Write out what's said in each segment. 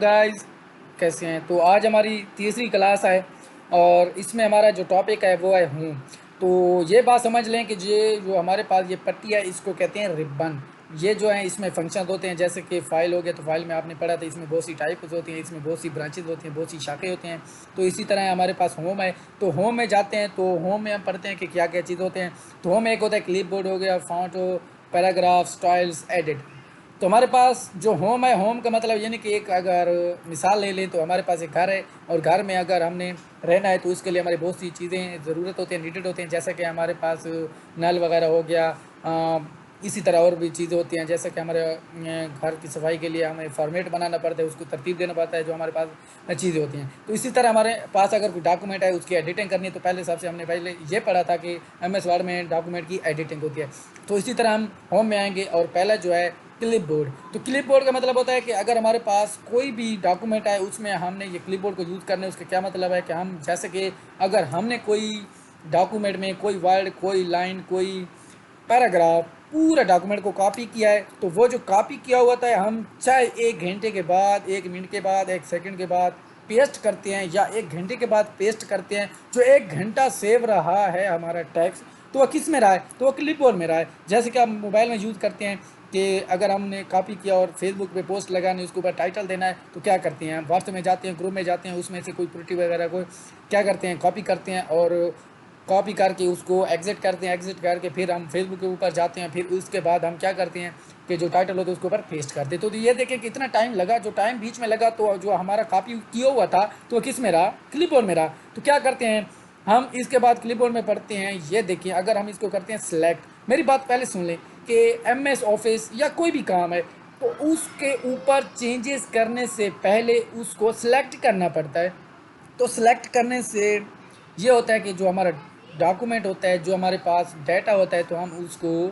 Guys, कैसे हैं। तो आज हमारी तीसरी क्लास है और इसमें हमारा जो टॉपिक है वो है हूँ। तो ये बात समझ लें कि ये जो हमारे पास ये पट्टी है इसको कहते हैं रिबन। ये जो है इसमें फंक्शन होते हैं, जैसे कि फ़ाइल हो गया तो फाइल में आपने पढ़ा था, इसमें बहुत सी टाइप्स होती हैं, इसमें बहुत सी ब्रांचेज होती हैं, बहुत सी शाखें होती हैं। तो इसी तरह हमारे पास होम है। तो होम में जाते हैं तो होम में हम पढ़ते हैं कि क्या क्या चीज़ होते हैं। तो होम में एक होता है क्लिप बोर्ड हो गया, फॉन्ट हो, पैराग्राफ, स्टाइल्स, एडिट। तो हमारे पास जो होम है, होम का मतलब यानी कि एक अगर मिसाल ले लें तो हमारे पास एक घर है और घर में अगर हमने रहना है तो उसके लिए हमारी बहुत सी चीज़ें ज़रूरत होती हैं, नीडेड होती हैं। जैसे कि हमारे पास नल वगैरह हो गया, इसी तरह और भी चीज़ें होती हैं। जैसे कि हमारे घर की सफाई के लिए हमें फॉर्मेट बनाना पड़ता है, उसको तरतीब देना पड़ता है, जो हमारे पास चीज़ें होती हैं। तो इसी तरह हमारे पास अगर कोई डॉक्यूमेंट है उसकी एडिटिंग करनी है तो पहले सबसे हमने पहले ये पढ़ा था कि MS वर्ड में डॉक्यूमेंट की एडिटिंग होती है। तो इसी तरह हम होम में आएंगे और पहला जो है क्लिप बोर्ड। तो क्लिप बोर्ड का मतलब होता है कि अगर हमारे पास कोई भी डॉक्यूमेंट है उसमें हमने ये क्लिप बोर्ड को यूज़ करना है। उसका क्या मतलब है कि हम जैसे कि अगर हमने कोई डॉक्यूमेंट में कोई वर्ड, कोई लाइन, कोई पैराग्राफ, पूरा डॉक्यूमेंट को कॉपी किया है तो वो जो कॉपी किया हुआ था हम चाहे 1 घंटे के बाद, 1 मिनट के बाद, 1 सेकंड के बाद पेस्ट करते हैं या 1 घंटे के बाद पेस्ट करते हैं, जो 1 घंटा सेव रहा है हमारा टैक्स, तो वह किस में रहा है? तो वह क्लिपबोर्ड में रहा है। जैसे कि हम मोबाइल में यूज़ करते हैं कि अगर हमने कॉपी किया और फेसबुक पे पोस्ट लगानी, उसके ऊपर टाइटल देना है तो क्या करते हैं, हम व्हाट्सएप में जाते हैं, ग्रुप में जाते हैं, उसमें से कोई त्रुटि वगैरह को क्या करते हैं, कॉपी करते हैं और कॉपी करके उसको एग्जिट करते हैं। एग्जिट करके फिर हम फेसबुक के ऊपर जाते हैं, फिर उसके बाद हम क्या करते हैं कि जो टाइटल होता है उसके ऊपर पेस्ट करते हैं। तो ये देखें कितना टाइम लगा, जो टाइम बीच में लगा तो जो हमारा कॉपी किया हुआ था तो किस में रहा? क्लिपबोर्ड में रहा। तो क्या करते हैं हम इसके बाद क्लिपबोर्ड में पढ़ते हैं, ये देखिए अगर हम इसको करते हैं सिलेक्ट। मेरी बात पहले सुन लें कि MS ऑफिस या कोई भी काम है तो उसके ऊपर चेंजेस करने से पहले उसको सिलेक्ट करना पड़ता है। तो सिलेक्ट करने से ये होता है कि जो हमारा डॉक्यूमेंट होता है, जो हमारे पास डाटा होता है, तो हम उसको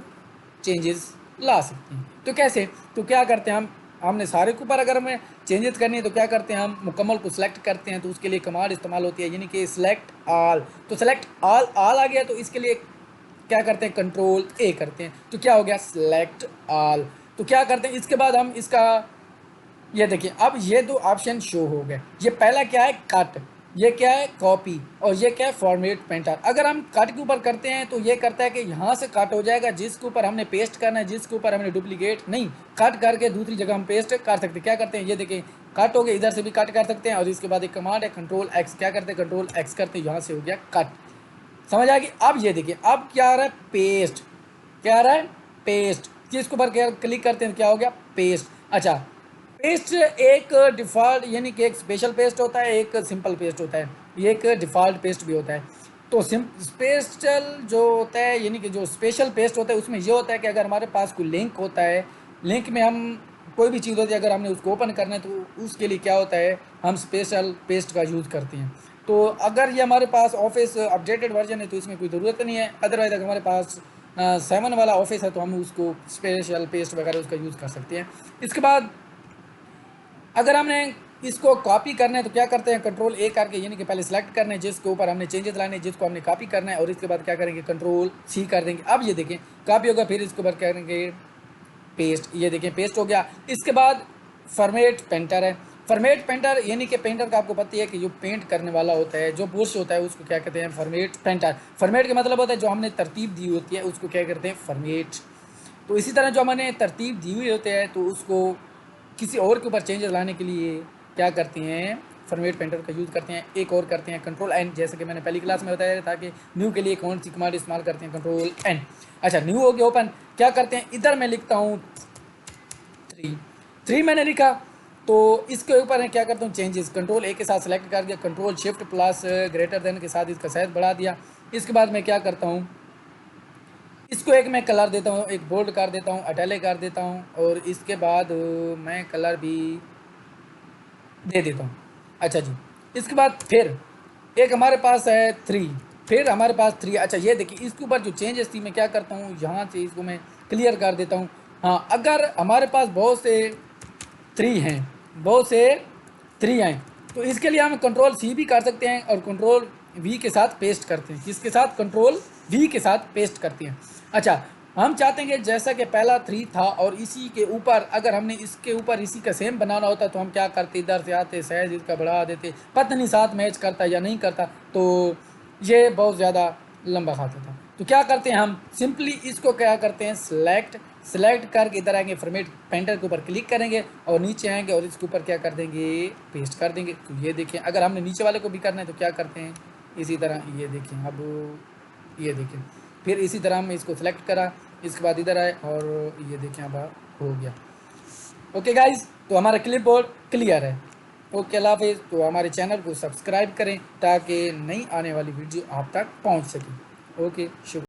चेंजेस ला सकते हैं। तो कैसे? तो क्या करते हैं हमने सारे के ऊपर अगर हमें चेंजेस करनी है तो क्या करते हैं, हम मुकम्मल को सिलेक्ट करते हैं। तो उसके लिए कमांड इस्तेमाल होती है, यानी कि सिलेक्ट ऑल। तो सिलेक्ट ऑल आ गया तो इसके लिए क्या करते हैं, Ctrl+A करते हैं। तो क्या हो गया, सिलेक्ट ऑल। तो क्या करते हैं इसके बाद हम इसका ये देखिए अब ये दो ऑप्शन शो हो गए। ये पहला क्या है, कट, ये क्या है, कॉपी, और ये क्या है, फॉर्मेट पेंटर। अगर हम कट के ऊपर करते हैं तो ये करता है कि यहाँ से कट हो जाएगा, जिसके ऊपर हमने पेस्ट करना है, जिसके ऊपर हमने डुप्लीकेट नहीं, कट करके दूसरी जगह हम पेस्ट कर सकते हैं। क्या करते हैं, ये देखिए कट हो गया, इधर से भी कट कर सकते हैं। और इसके बाद एक कमांड है Ctrl+X, क्या करते हैं, Ctrl+X करते हैं, यहाँ से हो गया कट। समझ आ गई? अब ये देखिए अब क्या आ रहा है, पेस्ट। क्या आ रहा है, पेस्ट। जिसके ऊपर क्लिक करते हैं क्या हो गया, पेस्ट। अच्छा, पेस्ट एक डिफ़ॉल्ट यानी कि एक स्पेशल पेस्ट होता है, एक सिंपल पेस्ट होता है, ये एक डिफ़ॉल्ट पेस्ट भी होता है। तो स्पेशल जो होता है यानी कि जो स्पेशल पेस्ट होता है उसमें ये होता है कि अगर हमारे पास कोई लिंक होता है, लिंक में हम कोई भी चीज़ होती है, अगर हमने उसको ओपन करना है तो उसके लिए क्या होता है, हम स्पेशल पेस्ट का यूज़ करते हैं। तो अगर ये हमारे पास ऑफिस अपडेटेड वर्जन है तो इसमें कोई ज़रूरत नहीं है। अदरवाइज़ अगर हमारे पास 7 वाला ऑफिस है तो हम उसको स्पेशल पेस्ट वगैरह उसका यूज़ कर सकते हैं। इसके बाद अगर हमने इसको कॉपी करना है तो क्या करते हैं, Ctrl+A करके, यानी कि पहले सेलेक्ट करना है जिसके ऊपर हमने चेंजेस लाने हैं, जिसको हमने कॉपी करना है, और इसके बाद क्या करेंगे, Ctrl+C कर देंगे। अब ये देखें कॉपी होगा, फिर इसके ऊपर करेंगे पेस्ट। ये देखें पेस्ट हो गया। इसके बाद फॉर्मेट पेंटर है। फॉर्मेट पेंटर यानी कि पेंटर का आपको पता है कि जो पेंट करने वाला होता है, जो पुरुष होता है, उसको क्या कहते हैं, फॉर्मेट पेंटर। फॉर्मेट का मतलब होता है जो हमने तरतीब दी होती है उसको क्या करते हैं, फॉर्मेट। तो इसी तरह जो हमने तरतीब दी हुई होती है तो उसको किसी और के ऊपर चेंजेस लाने के लिए क्या करते हैं, फॉर्मेट पेंटर का यूज़ करते हैं। एक और करते हैं Ctrl+N, जैसे कि मैंने पहली क्लास में बताया था कि न्यू के लिए कौन सी कमांड इस्तेमाल करते हैं, Ctrl+N। अच्छा, न्यू हो गया ओपन। क्या करते हैं, इधर मैं लिखता हूँ 3 मैंने लिखा तो इसके ऊपर मैं क्या करता हूँ, चेंजेस Ctrl+A के साथ सेलेक्ट कर दिया, Ctrl+Shift+ग्रेटर देन के साथ इसका साइज बढ़ा दिया। इसके बाद मैं क्या करता हूँ, इसको एक मैं कलर देता हूँ, एक बोल्ड कर देता हूँ, इटैलिक कर देता हूँ, और इसके बाद मैं कलर भी दे देता हूँ। अच्छा जी, इसके बाद फिर एक हमारे पास है 3, फिर हमारे पास 3। अच्छा ये देखिए इसके ऊपर जो चेंजेस थी मैं क्या करता हूँ, यहाँ से इसको मैं क्लियर कर देता हूँ। हाँ, अगर हमारे पास बहुत से 3 हैं, बहुत से 3 हैं, तो इसके लिए हम Ctrl+C भी कर सकते हैं और Ctrl+V के साथ पेस्ट करते हैं। किसके साथ, Ctrl+V के साथ पेस्ट करते हैं। अच्छा, हम चाहते हैं कि जैसा कि पहला 3 था और इसी के ऊपर अगर हमने इसके ऊपर इसी का सेम बनाना होता तो हम क्या करते, इधर से आते साइज इसका बढ़ा देते, पता नहीं साथ मैच करता या नहीं करता, तो ये बहुत ज़्यादा लंबा खाता था। तो क्या करते हैं हम, सिंपली इसको क्या करते हैं, सेलेक्ट करके इधर आएंगे, फॉर्मेट पेंटर के ऊपर क्लिक करेंगे और नीचे आएंगे और इसके ऊपर क्या कर देंगे, पेस्ट कर देंगे। तो ये देखें, अगर हमने नीचे वाले को भी करना है तो क्या करते हैं, इसी तरह ये देखें, अब ये देखें, फिर इसी तरह हमने इसको सेलेक्ट करा, इसके बाद इधर आए और ये देखें अब हो गया। ओके गाइज, तो हमारा क्लिप बोर्ड क्लियर है। ओके, अल्लाह हाफिज़। तो हमारे चैनल को सब्सक्राइब करें ताकि नई आने वाली वीडियो आप तक पहुंच सके। ओके, शुक्रिया।